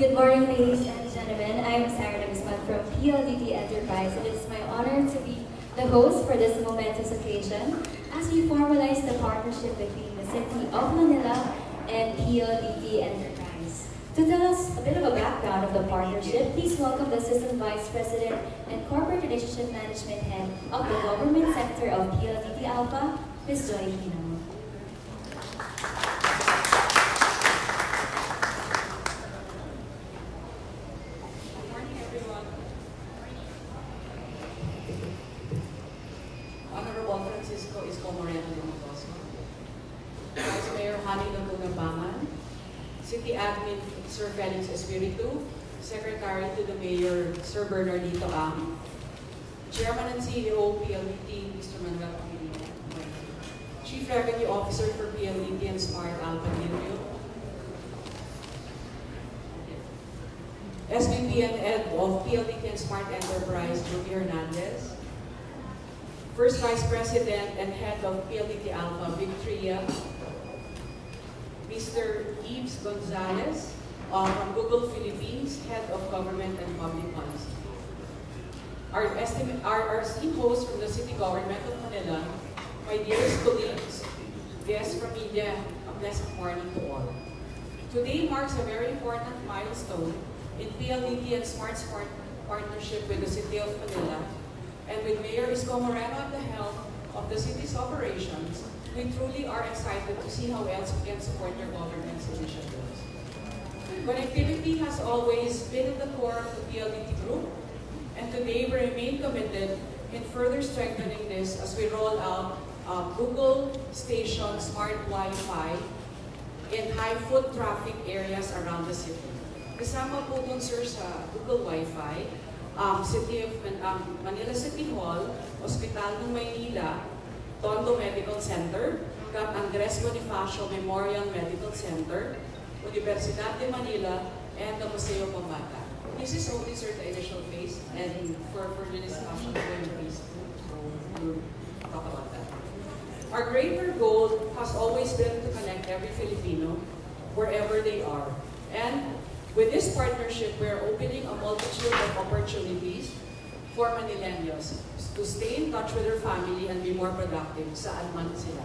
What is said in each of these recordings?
Good morning, ladies and gentlemen. I am Sarah from PLDT Enterprise, and it is my honor to be the host for this momentous occasion as we formalize the partnership between the City of Manila and PLDT Enterprise. To tell us a bit of a background of the partnership, please welcome the Assistant Vice President and Corporate Relationship Management Head of the Government Sector of PLDT Alpha, Ms. Joy Hino. Isko, Moreno, Vice Mayor City Admin Sir Felix Espiritu, Secretary to the Mayor Sir Bernardito Ang, Chairman and CEO PLDT Mr. Manuel Chief Revenue Officer for PLDT and Smart Alpha Nilio, SVP and Head of PLDT and Smart Enterprise Julie Hernandez, First Vice President and Head of PLDT Alpha, Victoria, Mr. Yves Gonzalez from Google Philippines, Head of Government and Public Policy. Our esteemed hosts from the City Government of Manila, my dearest colleagues, guests from media, a pleasant morning to all. Today marks a very important milestone in PLDT and Smart partnership with the City of Manila. And with Mayor Isko Moreno at the helm of the city's operations, we truly are excited to see how else we can support your government's initiatives. Connectivity has always been at the core of the PLDT group, and today we remain committed in further strengthening this as we roll out Google Station Smart Wi-Fi in high foot traffic areas around the city. Kasama po dun, sir, sa Google Wi-Fi, Manila City Hall, Hospital ng Maynila, Tondo Medical Center, Cap Andres Bonifacio Memorial Medical Center, Universidad de Manila, and the Museo Pambata. This is only, sir, the initial phase, and for the discussion, we'll talk about that. Our greater goal has always been to connect every Filipino wherever they are. And with this partnership, we're opening a multitude of opportunities for Manileños to stay in touch with their family and be more productive saan man sila.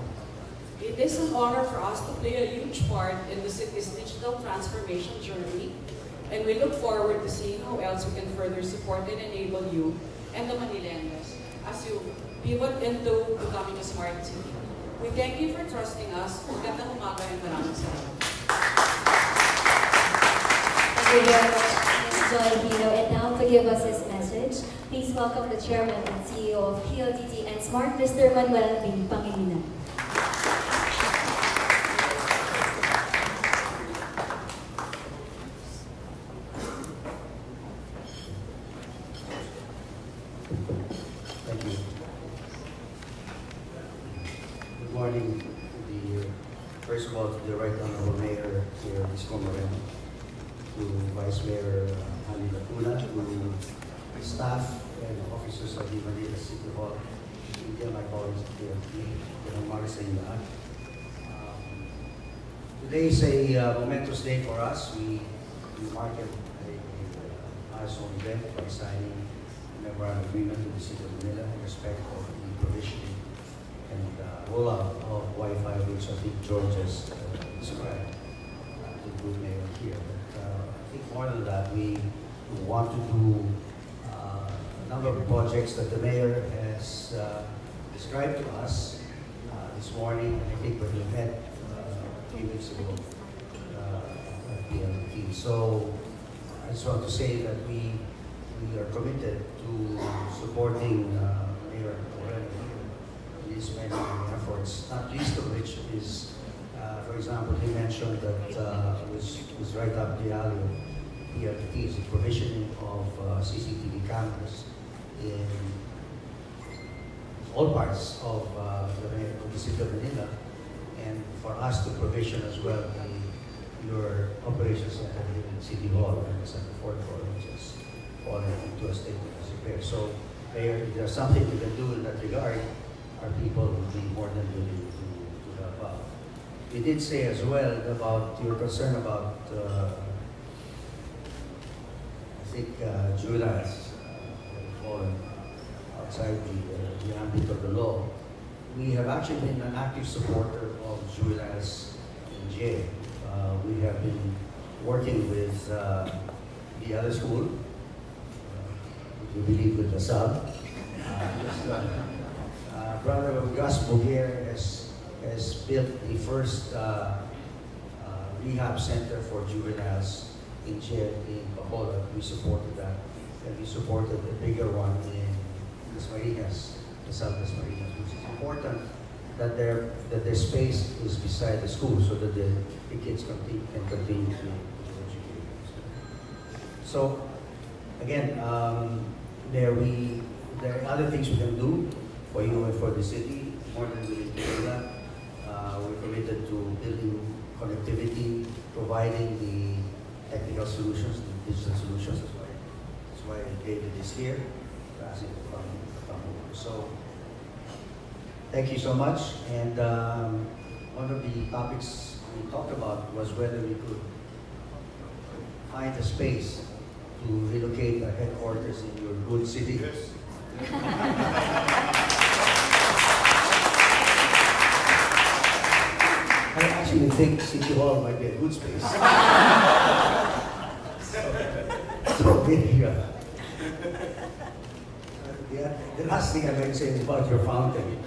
It is an honor for us to play a huge part in the city's digital transformation journey, and we look forward to seeing how else we can further support and enable you and the Manileños as you pivot into becoming a smart city. We thank you for trusting us. Magandang umaga and maraming salamat. Thank you very much, Ms. Joy Hino. And now to give us his message, please welcome the Chairman and CEO of PLDT and Smart, Mr. Manuel B. Pangilinan. Thank you. Good morning. First of all, to the Right Honorable Mayor here, Isko Moreno, to Vice Mayor Lacuna, to staff and officers of the Manila City Hall, media, my colleagues here, today is a momentous day for us. We mark a milestone event by signing a memorandum agreement with the City of Manila in respect of the provision and rollout of Wi-Fi, which I think George has described to the good mayor here. But I think more than that, we want to do a number of projects that the mayor has described to us this morning, and I think when we met a few weeks ago at PLDT. So I just want to say that we are committed to supporting Mayor Moreno in these many efforts, not least of which is For example, he mentioned that was right up the alley of PLDT, is the provisioning of CCTV cameras in all parts of the city of Manila, and for us to provision as well your operations center in City Hall and the fourth floor, which is fallen into a state of disrepair. So if there's something we can do in that regard, our people will be more than willing to help out. You did say as well about your concern about, I think, juveniles fallen outside the ambit of the law. We have actually been an active supporter of juveniles in jail. We have been working with the other school, we believe with the sub. Brother Gus Boguer has built the first rehab center for juveniles in jail in Bacolod. We supported that. And we supported the bigger one in Las Marinas, the South Las Marinas, which is important that their space is beside the school so that the kids can continue to educate. So again, there are other things we can do for you and for the city, more than willing to do that. We're committed to building connectivity, providing the technical solutions, the digital solutions. That's why David is here, asking to come over. So thank you so much. And one of the topics we talked about was whether we could find a space to relocate our headquarters in your good city. Yes. I actually think City Hall might be a good space. So maybe, the last thing I'd like to say is about your fountain.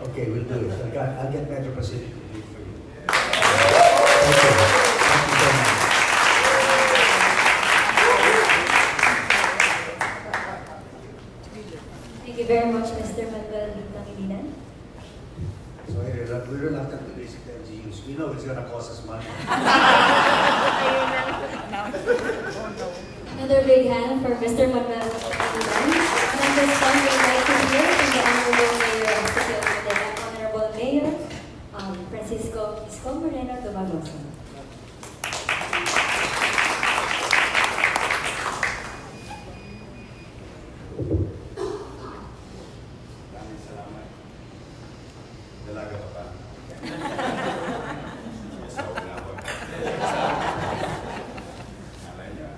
Okay, we'll do it. I'll get Metro Pacific to do it for you. Thank you. Thank you so much. Thank you very much, Mr. Manuel Pangilinan. So we're reluctant to visit the LGUs. We know it's going to cost us money. Another big hand for Mr. Manuel Pangilinan. And at this time, we'd like to hear from the Honorable Mayor of the City of Manila, Honorable Mayor Francisco Isko Moreno Dumagoso. Maraming salamat. Dalaga pa ba? Yes, ako na ako. Alay niya.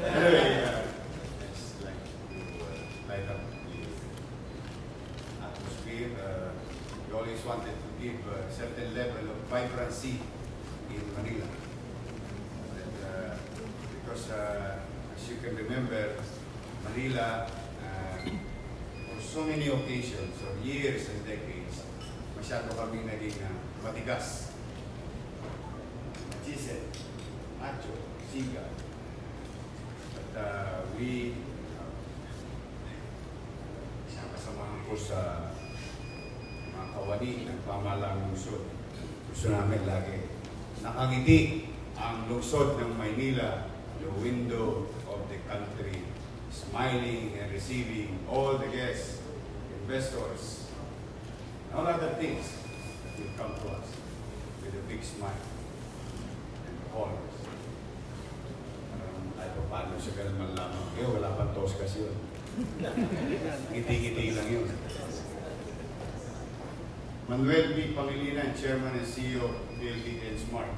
Anyway, it's like to light up the atmosphere. We always wanted to give a certain level of vibrancy in Manila. And, because as you can remember, Manila, for so many occasions, or years and decades, masyado kaming naging matigas. Machisel, macho, siga. But we, kasamahan ko sa mga kawani ng pamahalang lungsod. Gusto namin lagi nakangiti ang lungsod ng Maynila, the window of the country, smiling and receiving all the guests, investors, and all other things that will come to us with a big smile and colors. Ay, paano siya ganun man lamang? Wala pang toast kasi yun. Ngiti-ngiti lang yun. Manuel B. Pangilinan, Chairman and CEO of PLDT and Smart.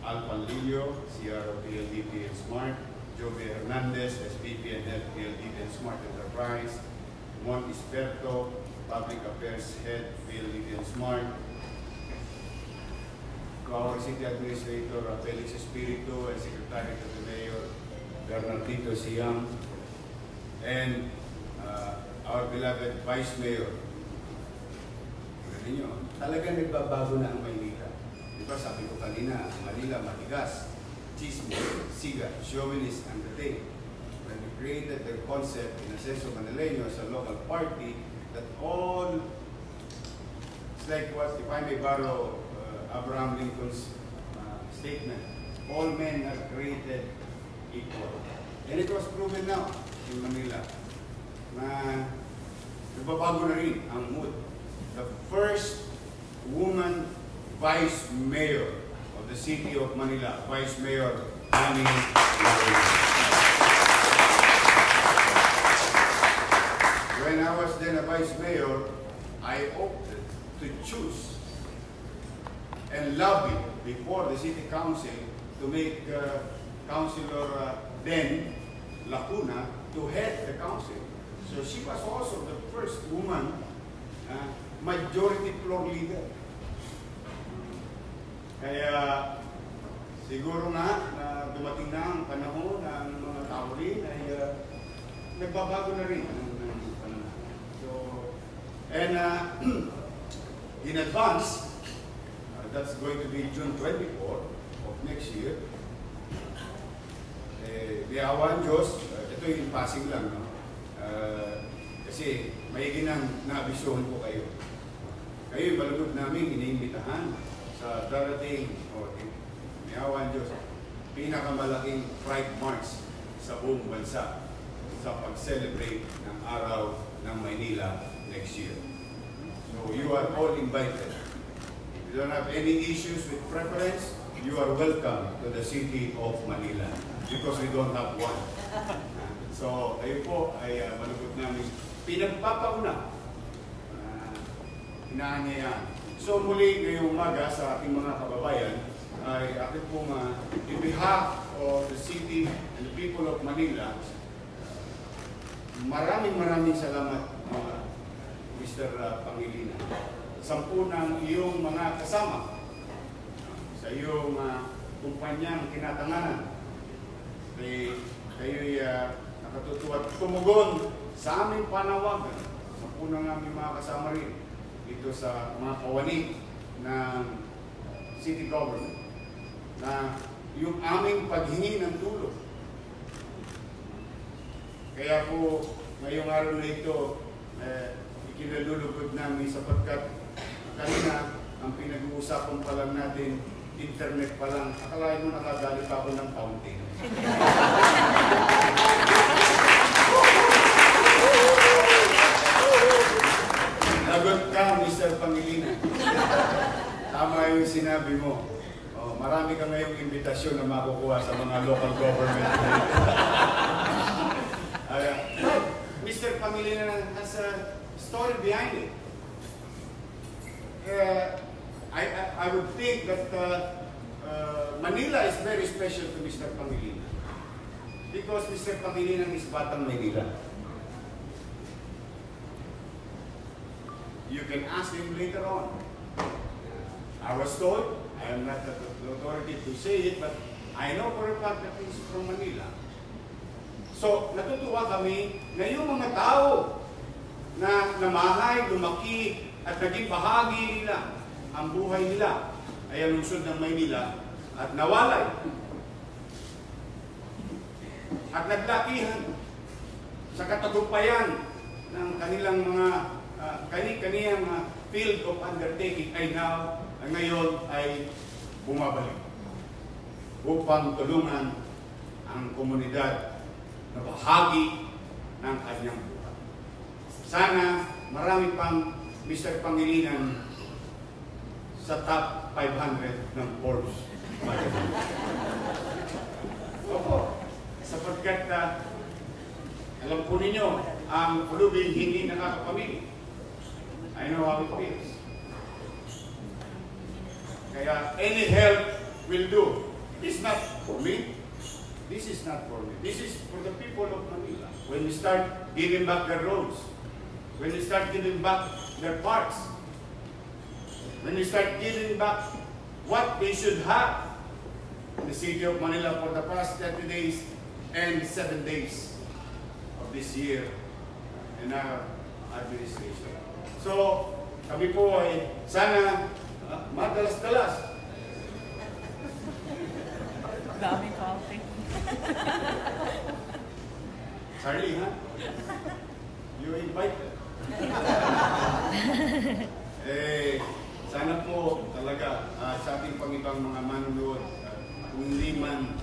Al Panlilio, CRO PLDT and Smart. Joby Hernandez, SVP and Head PLDT and Smart Enterprise. Mon Isberto, Public Affairs Head PLDT and Smart. To our City Administrator, Felix Espiritu, and Secretary to the Mayor, Bernardito Siam. And our beloved Vice Mayor. Ninyo, talagang nagbabago na ang Maynila. Diba sabi ko kanina, Manila matigas, chismis, siga, chauvinist, and the thing. When we created the concept in Ascenso Manileño as a local party that all It's like what, if I may borrow Abraham Lincoln's statement, all men are created equal. And it was proven now in Manila na nagbabago na rin ang mood. The first woman vice mayor of the city of Manila, Vice Mayor Annie Moreno. When I was then a vice mayor, I opted to choose and lobby before the city council to make Councilor then Lacuna to head the council. So she was also the first woman majority floor leader. Kaya siguro na dumating na ang panahon na ang mga tao rin ay nagbabago na rin ang panahon. So, and in advance, that's going to be June 24 of next year. Di awan Diyos, ito yung passing lang, no? Kasi may ginang nabisuhan ko kayo. Kayo yung balagod namin iniimbitahan sa darating, may awan Diyos, pinakamalaking Pride March sa buong bansa sa pag-celebrate ng araw ng Maynila next year. So you are all invited. If you don't have any issues with preference, you are welcome to the city of Manila because we don't have one. So, ayun po ay malugod namin pinagpapauna. Inaanyayan. So, muli ngayong umaga sa ating mga kababayan ay akin pong in behalf of the city and the people of Manila, maraming salamat Mr. Pangilinan. 10 ng iyong mga kasama sa iyong kumpanyang tinatanganan. Kayo'y nakatutuwa at tumugon sa aming panawagan. 10 ng aming mga kasama rin dito sa mga kawani ng city government na yung aming paghingi ng tulong. Kaya po ngayong araw na ito ikinalulugod namin sapagkat kanina ang pinag-uusapan pa lang natin internet pa lang, akalain mo nakagalit ako ng fountain. Lagot ka, Mr. Pangilinan. Tama yung sinabi mo. Marami ka ngayong imbitasyon na makukuha sa mga local government. Mr. Pangilinan has a story behind it. I would think that Manila is very special to Mr. Pangilinan because Mr. Pangilinan is Batang Manila. You can ask him later on. I was told, I am not the authority to say it, but I know for a fact that he's from Manila. So, natutuwa kami na yung mga tao na namahay, lumaki, at naging bahagi nila ang buhay nila ay ang lungsod ng Maynila at nawalay at naglakihan sa katagumpayan ng kanilang mga kani-kaniyang field of undertaking ay ngayon ay bumabalik upang tulungan ang komunidad na bahagi ng kanyang buhay. Sana marami pang Mr. Pangilinan sa top 500 ng Forbes magazine. Opo, sapagkat alam po ninyo, ang pulubi hindi nakakapamili. I know how it feels. Kaya any help will do. It is not for me. This is not for me. This is for the people of Manila. When we start giving back the roads, when we start giving back their parks, when we start giving back what they should have in the city of Manila for the past 30 days and 7 days of this year in our administration. So, kami po ay sana madalas-dalas. Dami coffee. Charlie, ha? You invited. ibang mga manunood, kung hindi man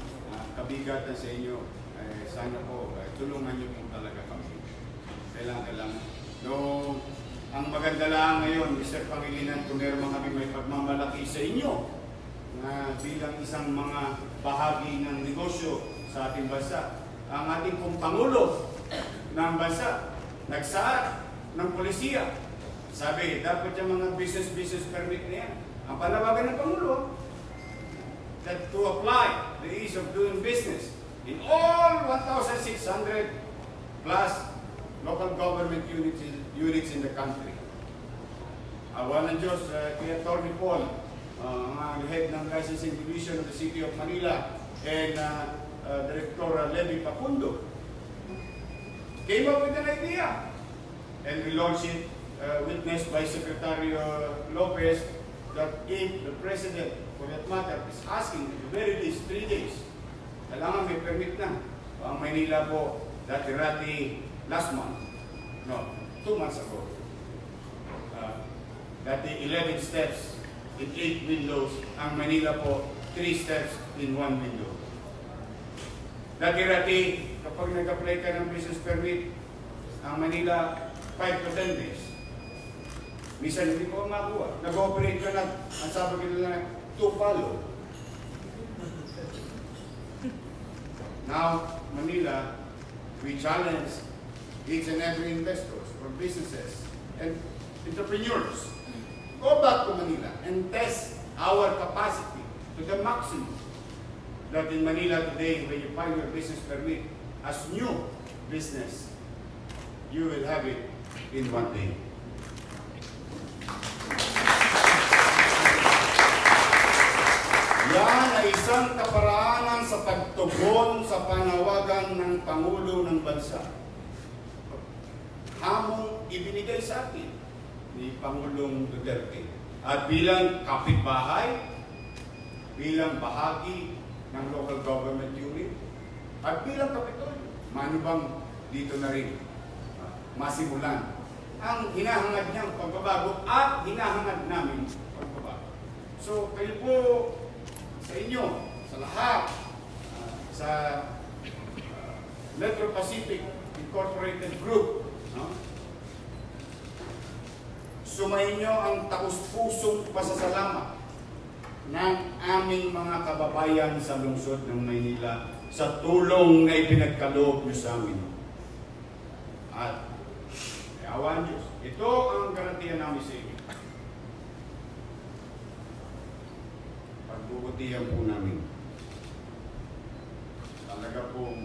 kabigatan sa inyo, sana po tulungan niyo po talaga kami. Kailangan. No, ang maganda lang ngayon, Mr. Pangilinan, kung meron kami may pagmamalaki sa inyo na bilang isang mga bahagi ng negosyo sa ating bansa. Ang ating pong Pangulo ng bansa, nagsaad ng polisiya. Sabi, dapat yung mga business permit na yan. Ang palawagan ng Pangulo, that to apply the ease of doing business in all 1,600 plus local government units in the country. Awan ng Diyos, kay Atty. Paul, ang head ng licensing division of the City of Manila, and Director Levy Pacundo, came up with an idea. And we launched it, witnessed by Secretary Lopez, that if the President, for that matter, is asking at the very least 3 days, kailangan may permit na. Ang Manila po, dati last month, no, 2 months ago, dati 11 steps in 8 windows, ang Manila po, 3 steps in 1 window. Dati kapag nag-apply ka ng business permit, ang Manila, 5 to 10 days. Minsan hindi ko makuha. Nag-operate ka na, ang sabi ko na, 2 follow. Now, Manila, we challenge each and every investors or businesses and entrepreneurs. Go back to Manila and test our capacity to the maximum. That in Manila today, when you file your business permit as new business, you will have it in 1 day. Yan ay isang kaparaanan sa pagtugon sa panawagan ng Pangulo ng Bansa. Hamong ibinigay sa atin ni Pangulong Duterte. At bilang kapitbahay, bilang bahagi ng local government unit, at bilang Kapitolyo, manubang dito na rin masimulan ang hinahangad niyang pagbabago at hinahangad namin pagbabago. So kayo po, sa inyo, sa lahat, sa Metro Pacific Incorporated Group, no? Sumayin nyo ang taus-pusong pasasalamat ng aming mga kababayan sa lungsod ng Maynila sa tulong na ipinagkaloob nyo sa amin. At awan Diyos, ito ang garantiya namin sa inyo. Pagbubutihan po namin. Talaga po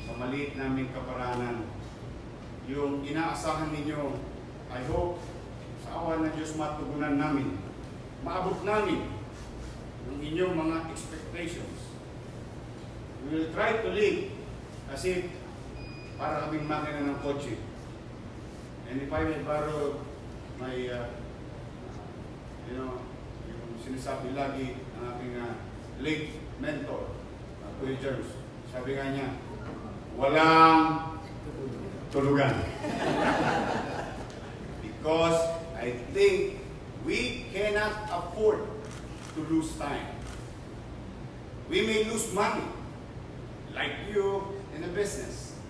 sa maliit naming kaparanan, yung inaasahan ninyo, I hope, sa awan ng Diyos matugunan namin, maabot namin yung inyong mga expectations. We will try to live as if para kaming makina ng kotse. And if I may borrow my, yung sinasabi lagi ng aking late mentor, Kuya James, sabi nga niya, walang tulugan. Because I think we cannot afford to lose time. We may lose money, like you in a business.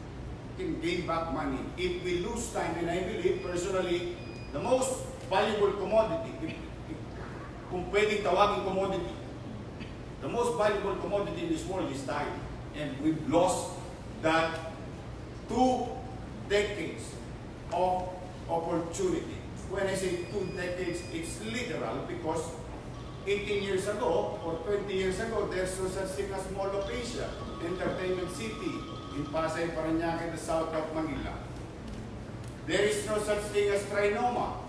You can gain back money. If we lose time, and I believe personally, the most valuable commodity, kung pwedeng tawagin commodity, the most valuable commodity in this world is time. And we've lost that 2 decades of opportunity. When I say 2 decades, it's literal because 18 years ago or 20 years ago, there's no such thing as Mall of Asia, Entertainment City, in Pasay, Parañaque, the south of Manila. There is no such thing as Trinoma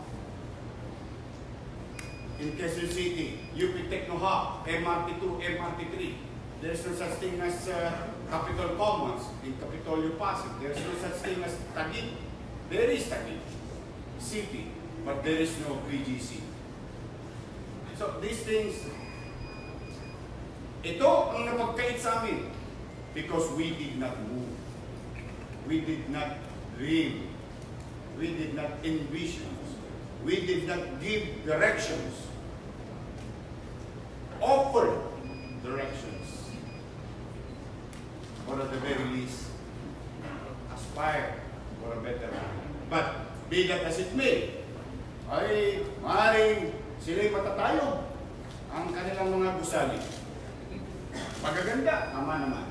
in Quezon City, UP Techno Hub, MRT2, MRT3. There's no such thing as Capitol Commons in Capitolio Pasig. There's no such thing as Taguig. There is Taguig City, but there is no PGC. So these things, ito ang napagkait sa amin because we did not move. We did not dream. We did not envision. We did not give directions. Open bigat as it may, ay maaaring sila'y matatayog ang kanilang mga gusali. Magaganda, tama naman.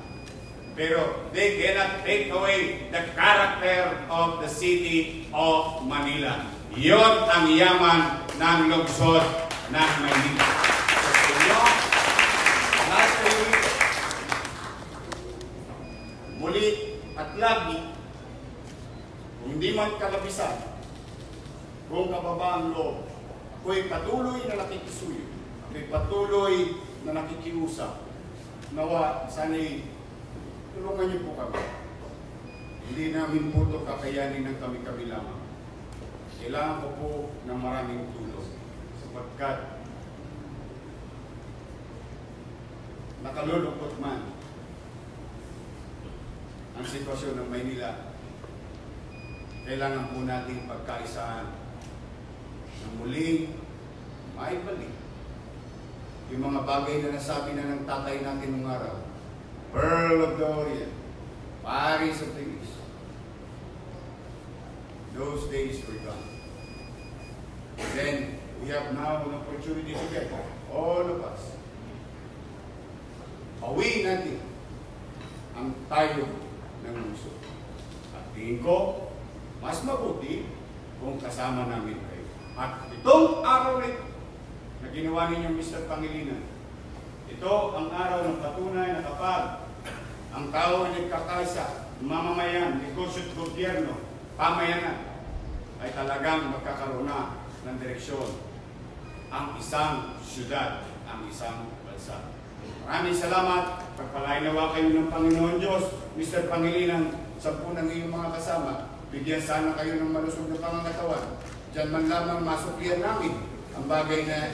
Pero they cannot take away the character of the city of Manila. Yon ang yaman ng lungsod ng Manila. Sa inyo, nasa iyo, muli at lagi, kung hindi man kalabisan, kung kababaan loob, ako'y patuloy na nakikisuyo, ako'y patuloy na nakikiusap. Nawa, sana'y tulungan niyo po kami. Hindi namin po ito kakayanin ng kami-kami lamang. Kailangan ko po ng maraming tulong sapagkat nakalulungkot man ang sitwasyon ng Maynila. Kailangan po nating pagkaisahan na muling maibalik yung mga bagay na nasabi na ng tatay natin nung araw. Pearl of the Orient, Paris of the East. Those days were gone. Then, we have now an opportunity together, all of us. Bawiin natin ang tayo ng muso. At tingin ko, mas mabuti kung kasama namin kayo. At itong araw na ito, na ginawa ninyo, Mr. Pangilinan, ito ang araw ng patunay na kapag ang tao ay nagkakaisa, mamamayan, negosyo at gobyerno, pamayanan, ay talagang magkakaroon na ng direksyon ang isang syudad, ang isang bansa. Maraming salamat. Pagpalain nawa kayo ng Panginoon Diyos, Mr. Pangilinan, sa po ng iyong mga kasama. Bigyan sana kayo ng malusog na pangangatawan. Diyan man lamang masuklian namin ang bagay na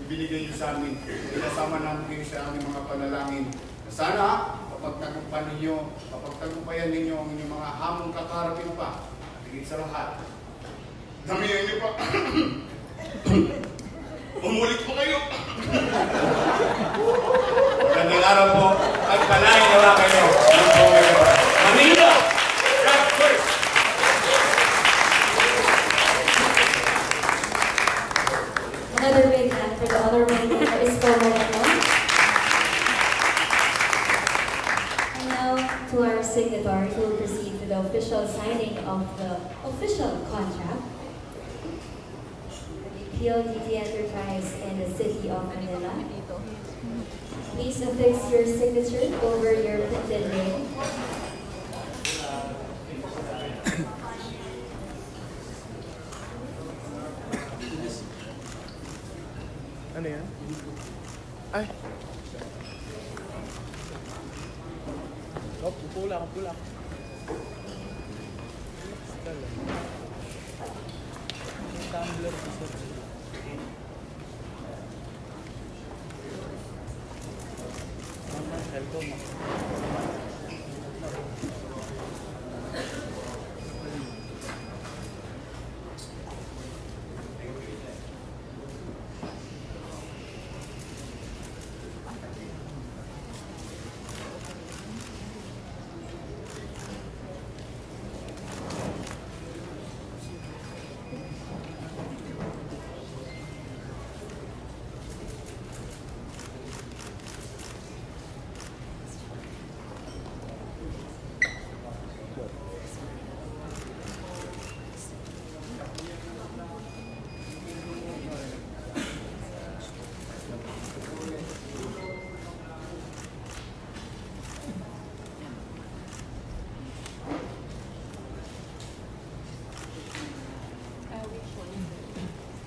ibinigay niyo sa amin. Pinasama namin kayo sa aming mga panalangin. Sana, kapagtagumpayan ninyo ang inyong mga hamong kakarapin pa. At higit sa lahat, damihan niyo pa. Umulit po kayo. Gandang araw po at palain nawa kayo ng Panginoon. Manila! God first! Another big hand for the Honorable Mayor Isko Moreno. And now to our signatory who will proceed to the official signing of the official contract. PLDT Enterprise in the City of Manila. Please affix your signature over your printed name. Ano yan? Ay! Oh, pupula. Tumbler isa. Mama, cellphone mo.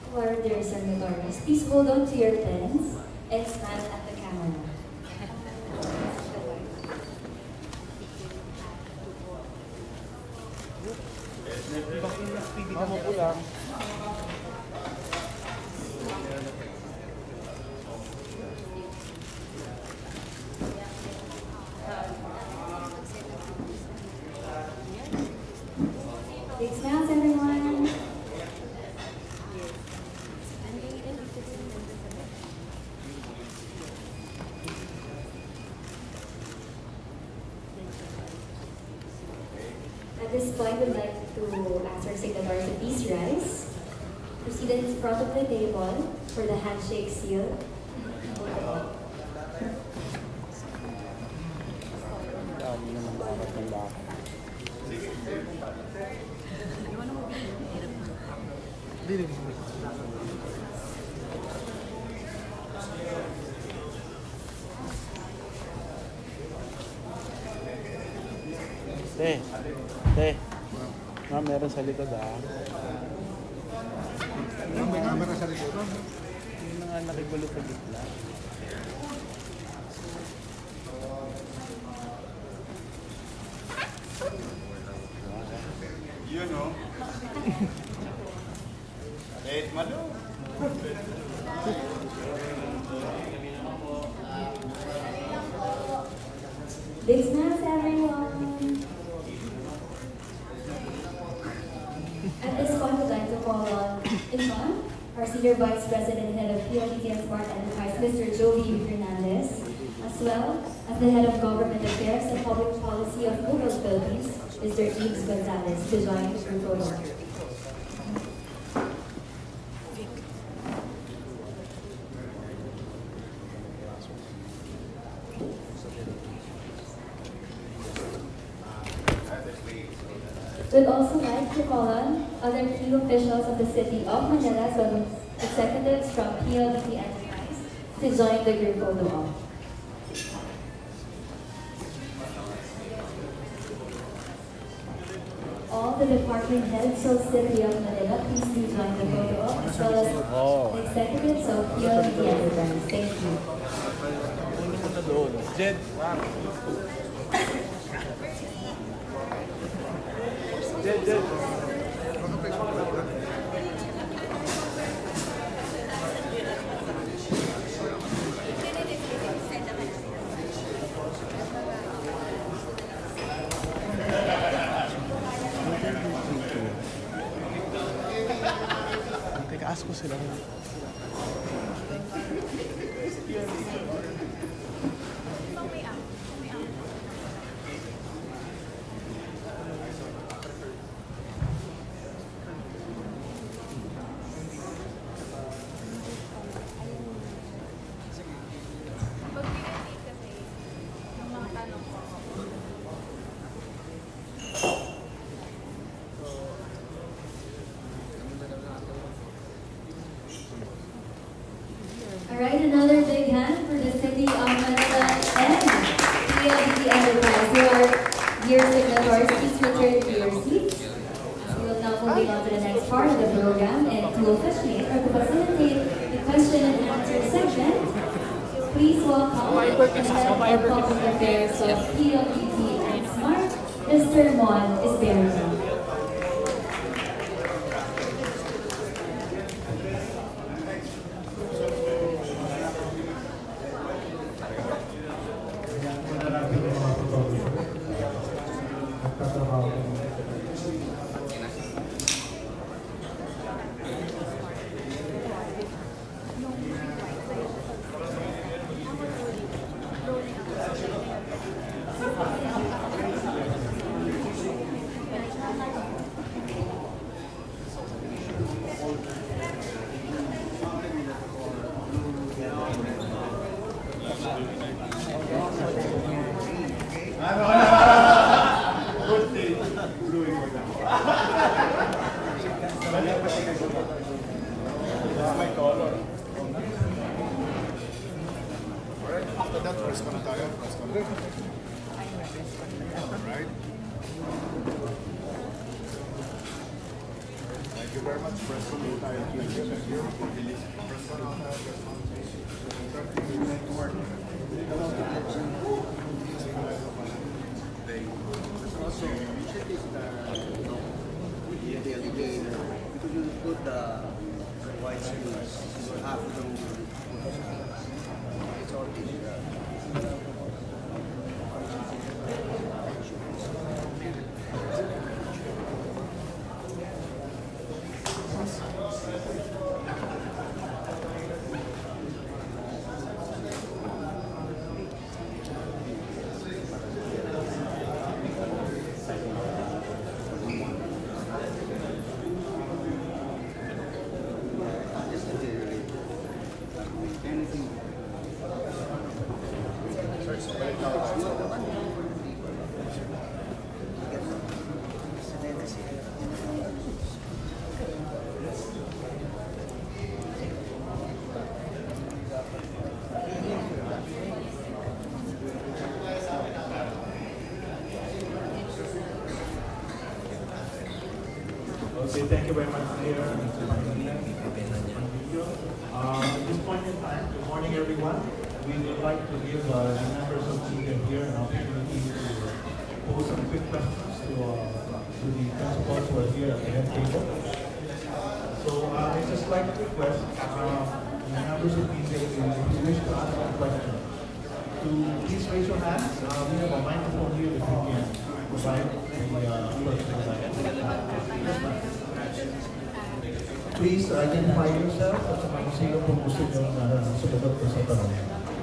For their signatories, please hold on to your pens and smile at the camera. Mama po lang. Big smiles, everyone. At this point, we'd like to ask our signatories to please rise. Proceed in front of the table for the handshake seal. Dami naman dapat ng lahat. Te. Ma'am, meron sa likod May camera sa likod. Yung mga nakigulo sa gitna. Yun o. Kahit malo. Big smiles, everyone! At this point, we'd like to call on Isko, our Senior Vice President and Head of PLDT and Smart Enterprise, Mr. Joey Fernandez, as well as the Head of Government Affairs and Public Policy of Google Philippines, Mr. Ives Gonzalez, to join the group photo. We'd also like to call on other key officials of the City of Manila, as well as executives from PLDT Enterprise, to join the group photo op. All the department heads of City of Manila, please do join the photo op, as well as the executives of PLDT Enterprise. Thank you. Ano mo na doon? Jed. Jed. Teka, ask ko sila. Alright, another big hand for the City of Manila and PLDT Enterprise, who are dear signatories. Please return to your seats. We will now moving on to the next part of the program, and to officiate or to facilitate the question and answer section, please welcome the Head of Public Affairs of PLDT and Smart, Mr. Mon Esperanza. After that, press ko na tayo. Press ko na. Alright. Thank you very much. Press ko na tayo. Thank you. Press ko na tayo. Network. Also, you should take the elevator because you put the white screens. You have to it's already very much, Mayor. At this point in time, good morning, everyone. We would like to give the members of the media here an opportunity to pose some quick questions to the principals who are here at the head table. So I just like to request the members of media, if you wish to ask a question, to please raise your hands. We have a microphone here that we can provide Please identify yourself at saka kung sino po gusto nyo sumagot po sa tanong.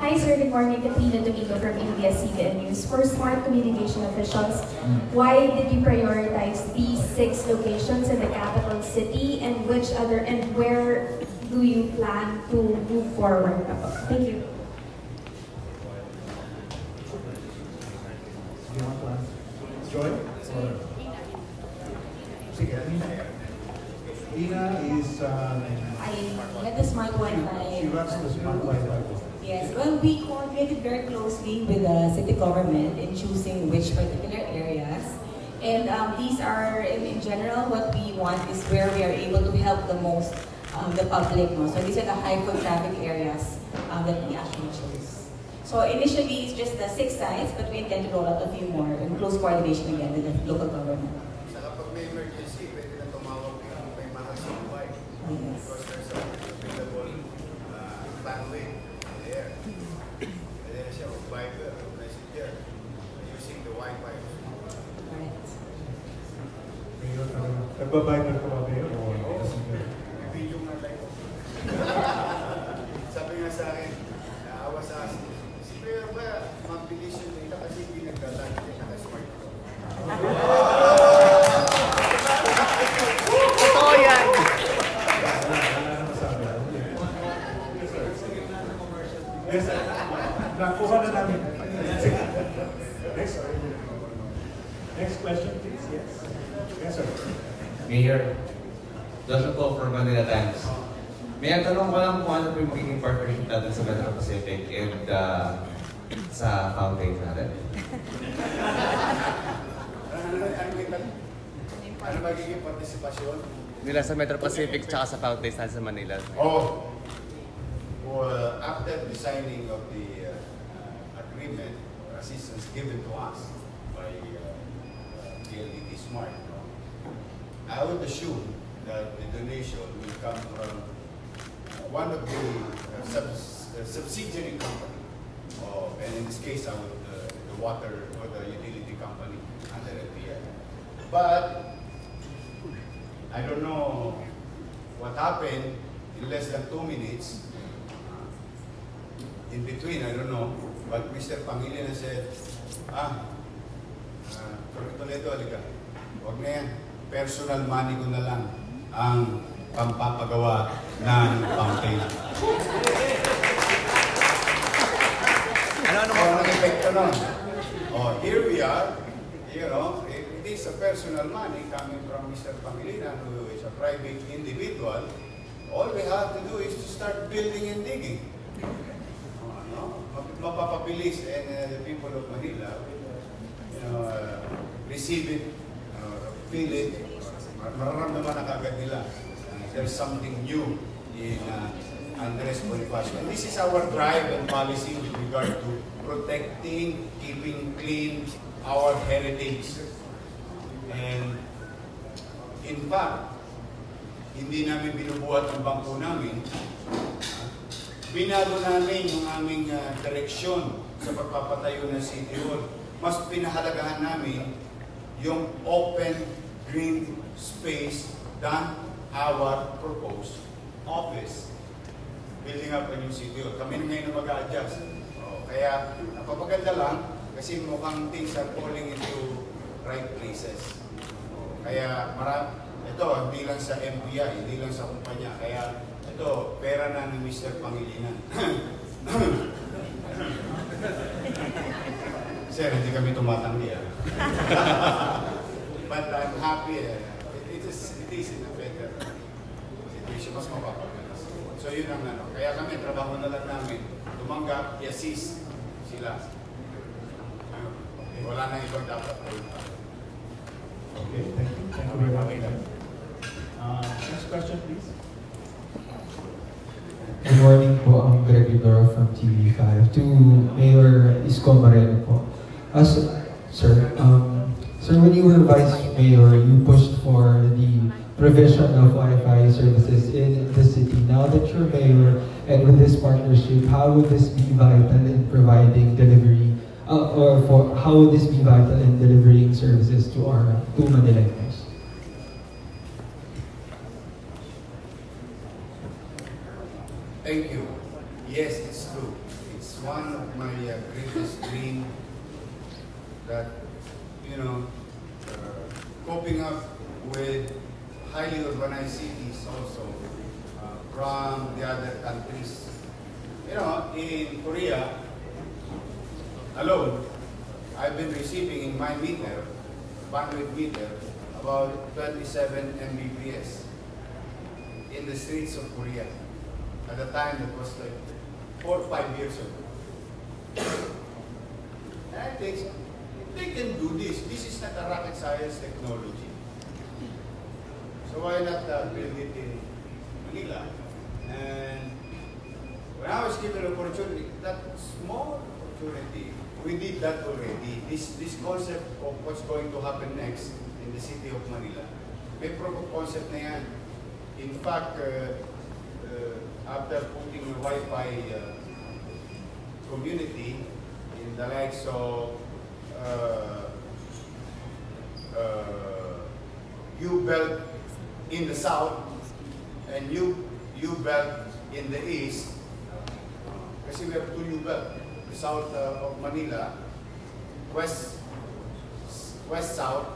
Hi sir, good morning. Katrina Domingo from ABS-CBN News. For smart communication officials, why did you prioritize these 6 locations in the capital city, and where do you plan to move forward? Thank you. You want to answer? Joy? Sige, Nina. Nina is, I get the smart Wi-Fi. she runs the smart Wi-Fi. Yes, well, we coordinated very closely with the city government in choosing which particular areas. And these are, in general, what we want is where we are able to help the most the public. No? So these are the high foot traffic areas that we actually chose. So initially, it's just the 6 sites, but we intend to roll out a few more in close coordination again with the local government. Saka pag may emergency, pwede na tumawag yung may mahal sa Wi-Fi. Yes. Because there's a available bandwidth there. Pwede na siya mag-Viber, Messenger, using the Wi-Fi. Right. Mayor, nagbabayad ka ba, Mayor? May video nga tayo. Sabi nga sa akin, naawa sa akin, si Mayor ba, mabilis yung data kasi hindi nagdalag, hindi naka-smartphone. Totoo yan! Yes, sir. Nakuha na namin. Sige. Next question, please. Yes. Yes, sir. Mayor, Joshua po for Manila Times. May tanong ko lang kung ano po yung magiging partnership natin sa Metro Pacific and sa fountain natin. Ano magiging partisipasyon? Nila sa Metro Pacific tsaka sa fountain natin sa Manila. Oh, well, after the signing of the agreement or assistance given to us by PLDT Smart, no, I would assume that the donation will come from one of the subsidiary company, and in this case, I would the water or the utility company under NPL. But I don't know what happened in less than 2 minutes. In between, I don't know. But Mr. Pangilinan said, Toledo, halika. Huwag na yan. Personal money ko na lang ang pampapagawa ng fountain. Ano ang epekto nun? Oh, here we are. You know, it is a personal money coming from Mr. Pangilinan, who is a private individual. All we have to do is to start building and digging. Mapapabilis, and the people of Manila will, receive it, feel it, mararamdaman na kagad nila. There's something new in Andres Bonifacio. And this is our drive and policy with regard to protecting, keeping clean our heritage. And in fact, hindi namin binubuhat ang bangko namin. Binago namin yung aming direksyon sa pagpapatayo ng City Hall. Mas pinahalagahan namin yung open green space than our proposed office. Building up a new City Hall. Kami na ngayon na mag-a-adjust. Kaya napapaganda lang kasi mukhang things are falling into right places. Kaya ito, hindi lang sa MPI, hindi lang sa kumpanya. Kaya ito, pera na ni Mr. Pangilinan. Sir, hindi kami tumatanggi. But I'm happy. It is in a better situation. Mas mapapagalas. So yun ang ano. Kaya kami, trabaho na lang namin. Tumanggap, i-assist sila. Wala na ibang dapat. Okay, thank you. Thank you very much. Next question, please. Good morning po, I'm Gregory Doro from TV5. To Mayor Isko Moreno po. Sir, when you were Vice Mayor, you pushed for the provision of Wi-Fi services in the city. Now that you're Mayor, and with this partnership, how would this be vital in providing delivery, how would this be vital in delivering services to Manileños? Thank you. Yes, it's true. It's one of my greatest dream that, coping up with highly urbanized cities also from the other countries. In Korea alone, I've been receiving in my bandwidth meter, about 27 Mbps in the streets of Korea. At the time, that was like 4 or 5 years ago. And I think they can do this. This is not a rocket science technology. So why not build it in Manila? And when I was given an opportunity, that small opportunity, we did that already. This concept of what's going to happen next in the city of Manila, may proof of concept na yan. In fact, after putting a Wi-Fi community in the likes of U-Belt in the south and U-Belt in the east, kasi we have two U-Belt, the south of Manila, west-south,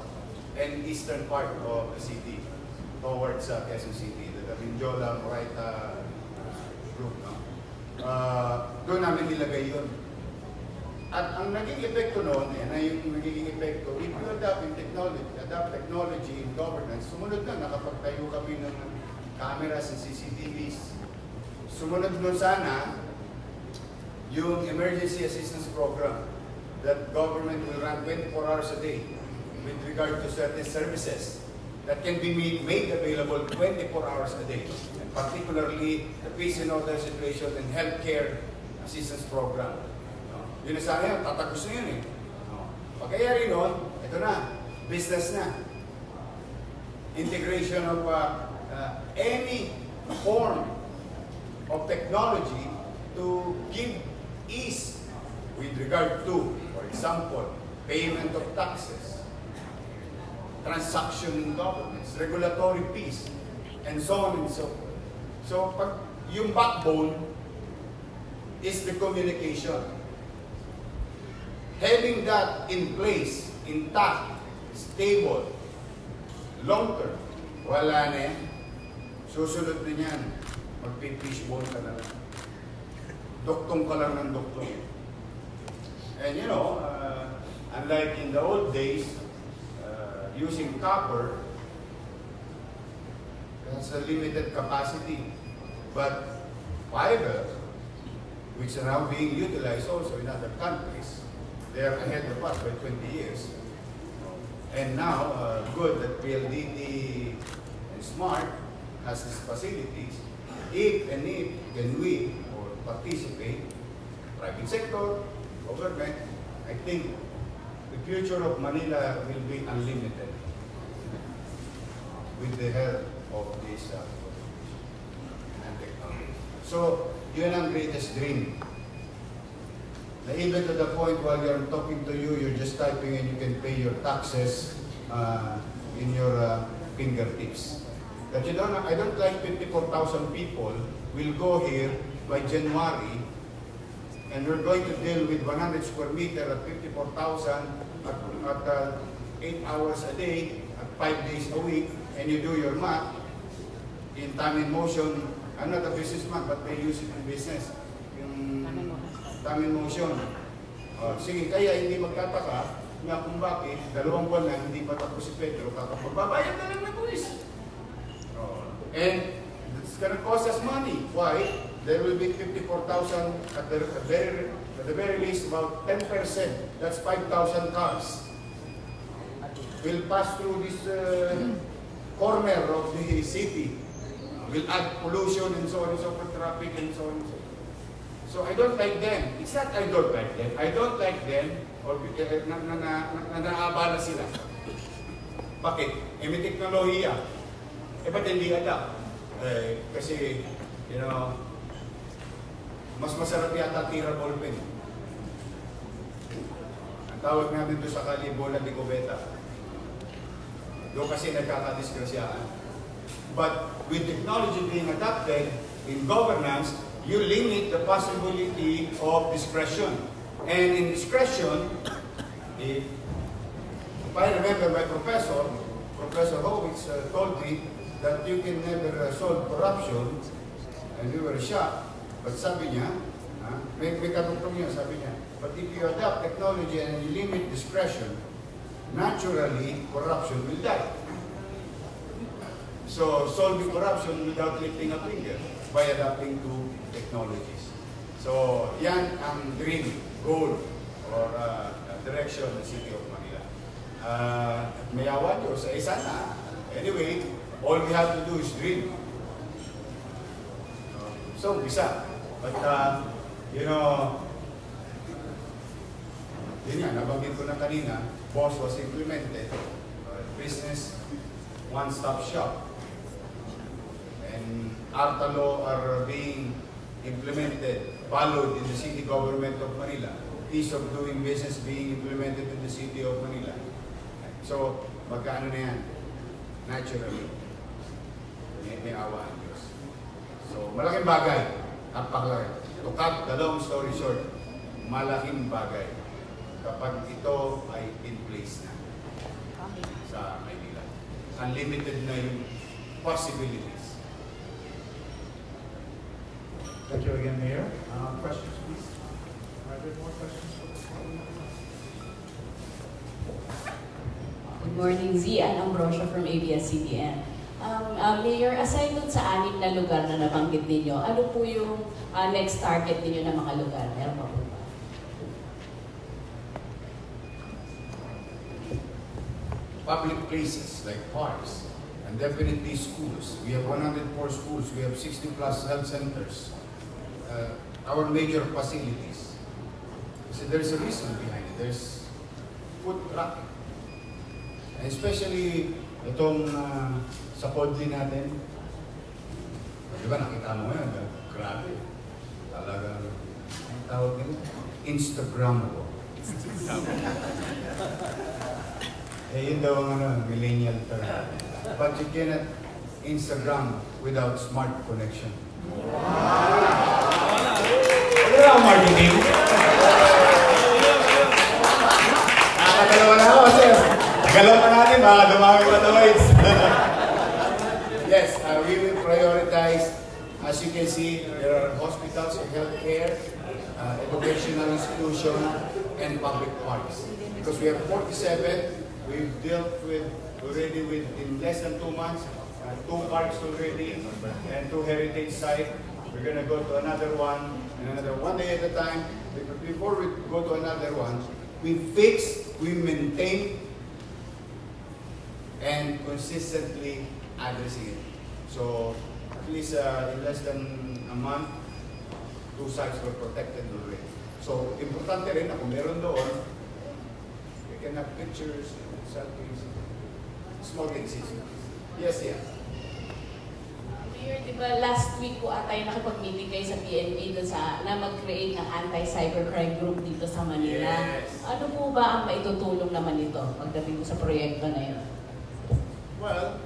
and eastern part of the city towards Quezon City, the Mindiola, Moraita group. Doon namin nilagay yun. At ang naging epekto noon, yung naging epekto, if you adapt technology in governance, sumunod na, nakapagtayo kami ng cameras and CCTVs. Sumunod nun sana, yung emergency assistance program that government will run 24 hours a day with regard to certain services that can be made available 24 hours a day, and particularly the peace and order situation and healthcare assistance program. Yun na sana yun, tatagos na yun eh. Pagkayari nun, ito na, business na. Integration of any form of technology to give ease with regard to, for example, payment of taxes, transaction in governments, regulatory peace, and so on and so forth. So, yung backbone is the communication. Having that in place, intact, stable, long-term, wala na yan. Susunod na yan, magpipishball ka na lang. Doktong ka lang ng doktong. And unlike in the old days, using copper, has a limited capacity. But fiber, which are now being utilized also in other countries, they are ahead of us by 20 years. And now, good that PLDT and SMART has these facilities. If can we or participate, private sector, government, I think the future of Manila will be unlimited with the help of this and technology. So, yun ang greatest dream. Na even to the point while you're talking to you, you're just typing and you can pay your taxes in your fingertips. But I don't like 54,000 people will go here by January, and we're going to deal with 100 square meter at 54,000 at 8 hours a day, at 5 days a week, and you do your math in time and motion. I'm not a businessman, but they use it in business. Yung time and motion. Sige, kaya hindi magtataka na kung bakit 2 buwan na hindi pa tapos si Pedro, kakapagbabayad na lang na buwis. And it's gonna cost us money. Why? There will be 54,000 at the very least, about 10%. That's 5,000 cars will pass through this corner of the city. Will add pollution and so on and so forth, traffic and so on and so forth. So I don't like them. It's not I don't like them. I don't like them or naabala sila. Bakit? May teknolohiya. Ba't hindi adapt? Kasi, mas masarap yata tira ballpen. Ang tawag namin doon sa kali, bola de cubeta. Doon kasi nagkakadisgrasyaan. But with technology being adopted in governance, you limit the possibility of discretion. And in discretion, if I remember my professor, Professor Howitz, told me that you can never solve corruption, and we were shocked. But sabi niya, may katutong niya, sabi niya, but if you adopt technology and you limit discretion, naturally, corruption will die. So, solving corruption without lifting a finger by adapting to technologies. So, yan ang dream, goal, or direction ng City of Manila. May awa Diyos, sana. Anyway, all we have to do is dream. So, bisa. But, yun nga, nabanggit ko na kanina, BOSS was implemented, business one-stop shop. And ARTA law are being implemented, followed in the city government of Manila. Ease of doing business being implemented in the city of Manila. So, magkaano na yan? Naturally. May awa ang Diyos. So, malaking bagay. Napakalaki. To cut the long story short, malaking bagay kapag ito ay in place na sa Manila. Unlimited na yung possibilities. Thank you again, Mayor. Questions, please? Are there more questions for this morning? Good morning, Zian Ambrosio from ABS-CBN. Mayor, aside dun sa 6 na lugar na nabanggit ninyo, ano po yung next target ninyo na mga lugar? Meron pa po ba? Public places like parks and definitely schools. We have 104 schools. We have 60 plus health centers. Our major facilities. So there's a reason behind it. There's foot traffic. And especially itong sa podly natin. Di ba nakita mo ngayon? Grabe. Talaga. Ang tawag nila? Instagrammable. Yun daw ang millennial term. But you cannot Instagram without smart connection. Wala akong marketing. Nakakadalawa na ako, sir. Galaw pa natin, baka dumami pa the lights. Yes, we will prioritize. As you can see, there are hospitals and healthcare, educational institution, and public parks. Because we have 47, we've dealt with already in less than 2 months, 2 parks already, and 2 heritage sites. We're going to go to another one, and another one day at a time. Before we go to another one, we fix, we maintain, and consistently addressing it. So, at least in less than a month, 2 sites were protected already. So, importante rin na kung meron doon, we can have pictures, selfies, small things. Yes, yeah. Mayor, di ba last week po ata yung nakipag-meeting kayo sa PNP doon na mag-create ng anti-cybercrime group dito sa Manila. Yes. Ano po ba ang maitutulong naman ito pagdating sa proyekto na yun? Well,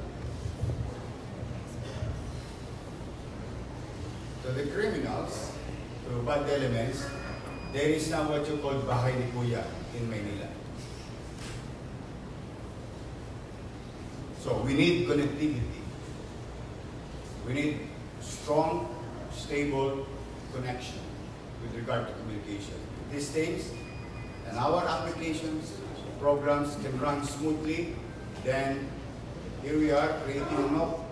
to the criminals, to bad elements, there is now what you call bahay ni Kuya in Manila. So we need connectivity. We need strong, stable connection with regard to communication. These things and our applications, programs can run smoothly, then here we are creating a NOC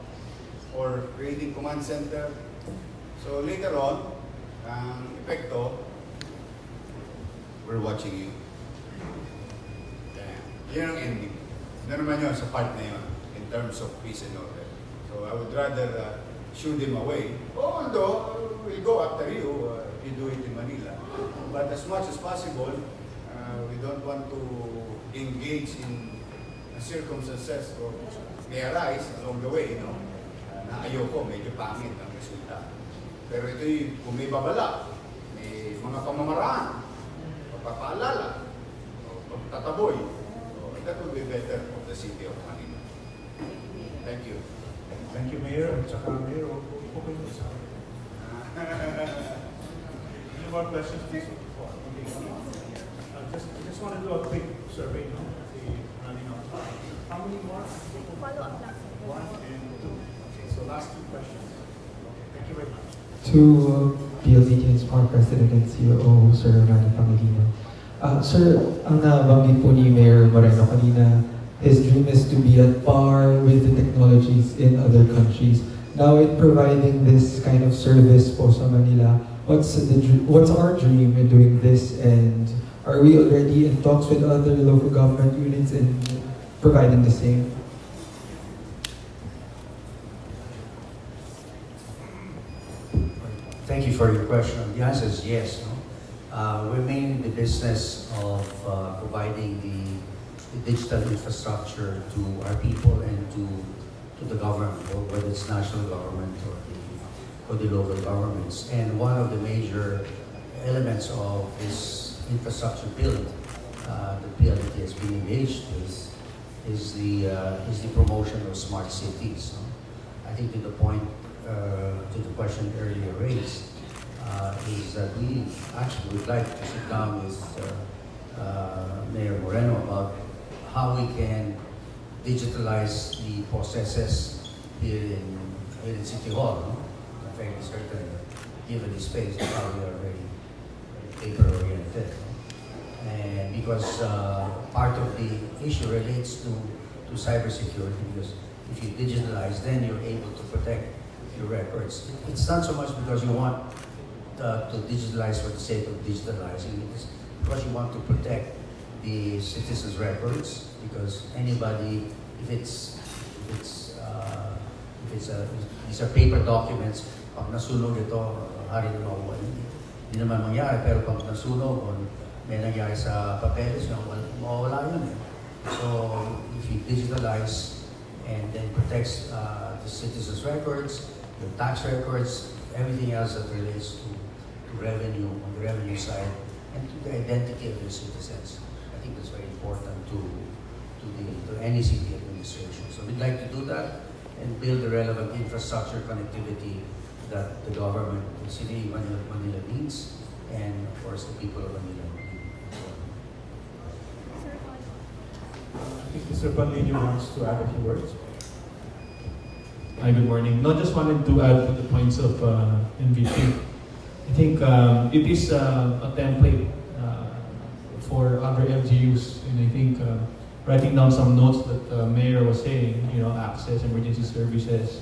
or creating command center. So later on, epekto, we're watching you. Yan ang ending. Ano naman yun sa part na yun, in terms of peace and order. So I would rather shoo them away, although we'll go after you if you do it in Manila. But as much as possible, we don't want to engage in circumstances or may arise along the way, na ayoko, medyo pangit ang resulta. Pero ito'y kung may babala, may mga pamamaraan, pagpapaalala, o pagtataboy, that would be better for the city of Manila. Thank you. Thank you, Mayor. At saka, Mayor, okay mo sa akin. Any more questions, please? Okay. I just want to do a quick survey, no? Kasi running out of time. How many more? Follow up lang. 1 and 2. Okay, so last 2 questions. Okay, thank you very much. To PLDT Smart President and COO, Sir Manny Pangilinan. Sir, ang nabanggit po ni Mayor Moreno kanina, his dream is to be at par with the technologies in other countries. Now, in providing this kind of service po sa Manila, what's our dream in doing this, and are we already in talks with other local government units in providing the same? Thank you for your question. The answer is yes. We're mainly in the business of providing the digital infrastructure to our people and to the government, whether it's national government or the local governments. And one of the major elements of this infrastructure build the PLDT has been engaged with is the promotion of smart cities. I think to the point, to the question earlier raised, is that we actually would like to sit down with Mayor Moreno about how we can digitalize the processes here in City Hall. I'm fairly certain, given the space, that we are very paper-oriented. And because part of the issue relates to cybersecurity, because if you digitalize, then you're able to protect your records. It's not so much because you want to digitalize for the sake of digitalizing, it's because you want to protect the citizens' records, because anybody, these are paper documents, pag nasunog ito, hari na makuha. Hindi naman mangyari, pero pag nasunog o may nangyari sa papeles, mawawala yun eh. So, if you digitalize and then protects the citizens' records, your tax records, everything else that relates to revenue, on the revenue side, and to the identity of your citizens. I think that's very important to any city administration. So we'd like to do that and build the relevant infrastructure connectivity that the government, the city of Manila needs, and of course the people of Manila need. I think Mr. Panlilio wants to add a few words. Hi, good morning. No, just wanted to add to the points of MVP. I think it is a template for other LGUs, and I think writing down some notes that the mayor was saying, access, emergency services,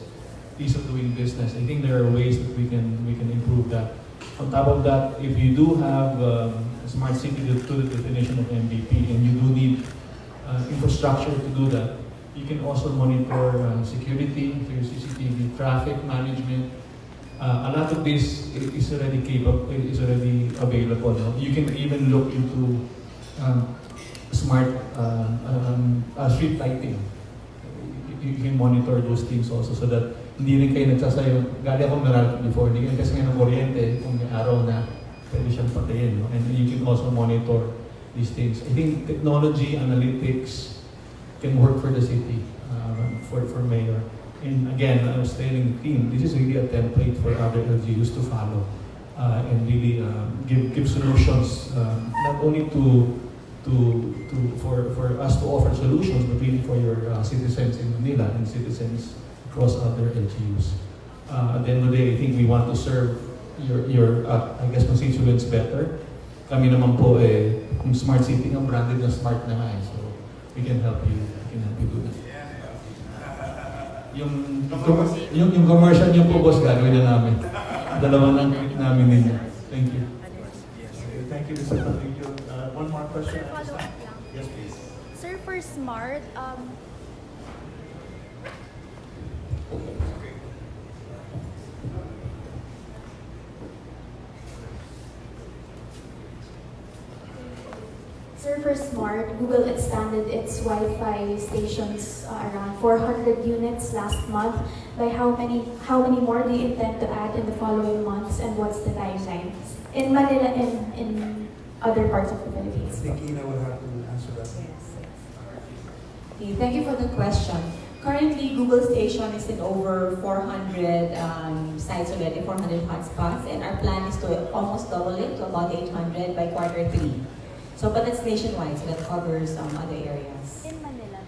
ease of doing business. I think there are ways that we can improve that. On top of that, if you do have a smart city to the definition of MVP, and you do need infrastructure to do that, you can also monitor security through CCTV, traffic management. A lot of this is already capable, is already available. No? You can even look into smart street lighting. You can monitor those things also, so that hindi rin kayo nagsasayo. Gali ako meron before, hindi kasi ngayon ng kuryente, kung may araw na, pwede siyang patayin. No? And you can also monitor these things. I think technology, analytics can work for the city, for mayor. And again, I was telling the team, this is really a template for other LGUs to follow and really give solutions, not only for us to offer solutions, but really for your citizens in Manila and citizens across other LGUs. At the end of the day, I think we want to serve your constituents better. Kami naman po kung smart city ng branded na smart na nga so we can help you do that. Yung commercial niyo po, boss, gagawin na namin. Dalawa lang namin ninyo. Thank you. Thank you, Mr. Panlilio. One more question. Follow up lang. Yes, please. Sir, for smart, Sir, for Smart, Google expanded its Wi-Fi stations around 400 units last month. By how many more do you intend to add in the following months, and what's the timeline? In Manila and in other parts of the I Philippines. think Ina will have to answer that. Okay, thank you for the question. Currently, Google Station is in over 400 sites already, 400 hotspots, and our plan is to almost double it to about 800 by Q3. So, but that's nationwide, so that covers other areas. In Manila.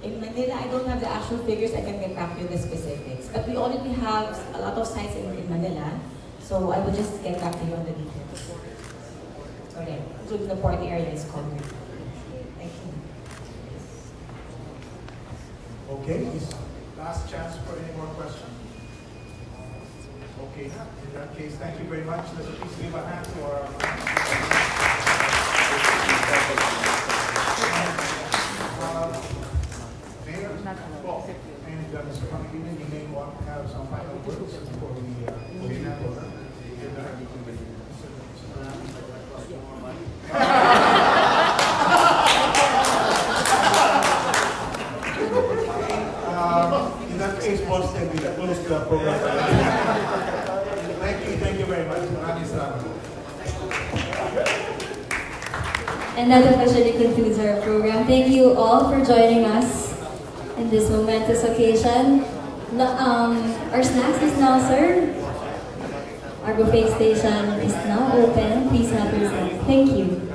In Manila, I don't have the actual figures. I can get back to you the specifics. But we already have a lot of sites in Manila, so I will just get back to you on the details. Okay, including the port area is covered. Thank you. Okay, last chance for any more questions. Okay, in that case, thank you very much. Let's please give a hand to our Mayor, Paul, and Mr. Pangilinan, you may want to have some final words before we in that case, boss, then we close the program. Thank you very much. Maraming salamat. And that officially concludes our program. Thank you all for joining us in this momentous occasion. Our snacks is now served. Our buffet station is now open. Please help yourself. Thank you.